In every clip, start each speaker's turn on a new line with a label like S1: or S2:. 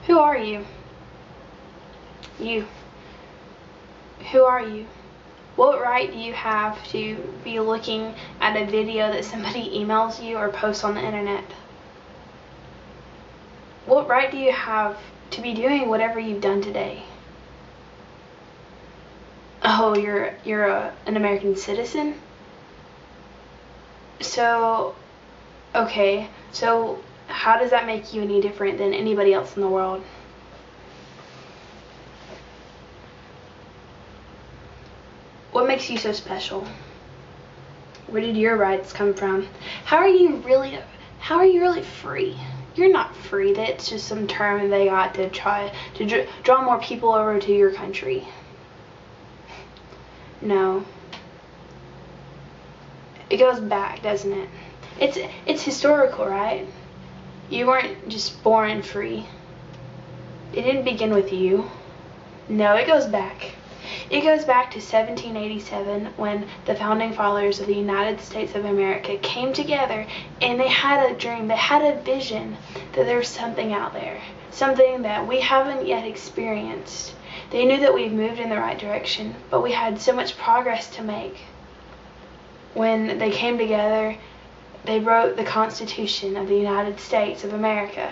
S1: Who are you? You. Who are you? What right do you have to be looking at a video that somebody emails you or posts on the internet? What right do you have to be doing whatever you've done today? Oh, you're an American citizen? So, okay, so how does that make you any different than anybody else in the world? What makes you so special? Where did your rights come from? How are you really free? You're not free. That's just some term they got to try to draw more people over to your country. No. It goes back, doesn't it? It's historical, right? You weren't just born free. It didn't begin with you. No, it goes back. It goes back to 1787 when the founding fathers of the United States of America came together and they had a dream, they had a vision that there was something out there, something that we haven't yet experienced. They knew that we've moved in the right direction, but we had so much progress to make. When they came together, they wrote the Constitution of the United States of America.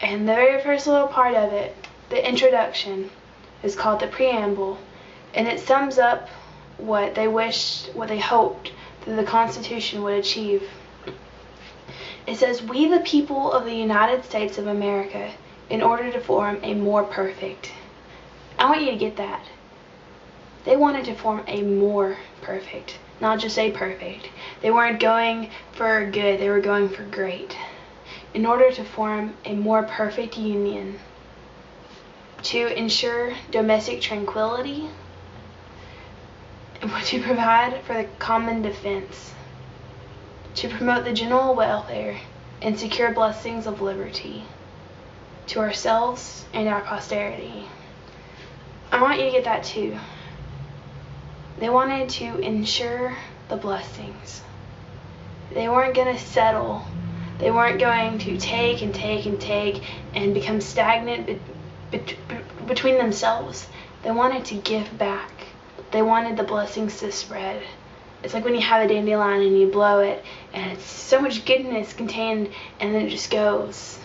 S1: And the very first little part of it, the introduction, is called the Preamble, and it sums up what they wished, what they hoped that the Constitution would achieve. It says, "We the people of the United States of America, in order to form a more perfect." I want you to get that. They wanted to form a more perfect, not just a perfect. They weren't going for good, they were going for great. In order to form a more perfect union, to ensure domestic tranquility, and to provide for the common defense, to promote the general welfare and secure blessings of liberty to ourselves and our posterity. I want you to get that too. They wanted to ensure the blessings. They weren't going to settle. They weren't going to take and take and take and become stagnant between themselves. They wanted to give back. They wanted the blessings to spread. It's like when you have a dandelion and you blow it and it's so much goodness contained and then it just goes.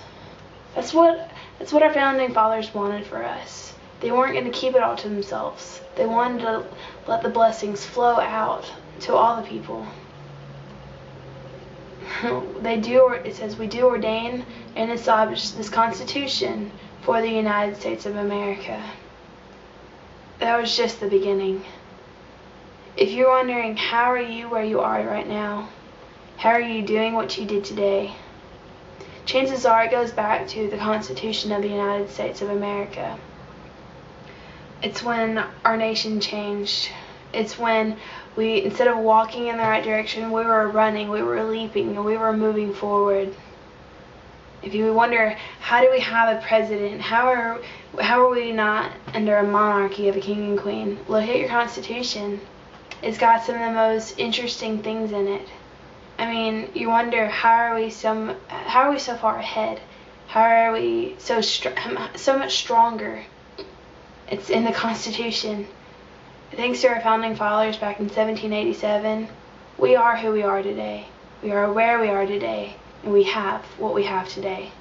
S1: That's what our founding fathers wanted for us. They weren't going to keep it all to themselves. They wanted to let the blessings flow out to all the people. It says, "We do ordain and establish this Constitution for the United States of America." That was just the beginning. If you're wondering, how are you where you are right now? How are you doing what you did today? Chances are it goes back to the Constitution of the United States of America. It's when our nation changed. It's when we, instead of walking in the right direction, we were running, we were leaping, and we were moving forward. If you wonder, how do we have a president? How are we not under a monarchy of a king and queen? Look at your Constitution. It's got some of the most interesting things in it. I mean, you wonder, how are we so far ahead? How are we so much stronger? It's in the Constitution. Thanks to our founding fathers back in 1787, we are who we are today. We are where we are today, and we have what we have today.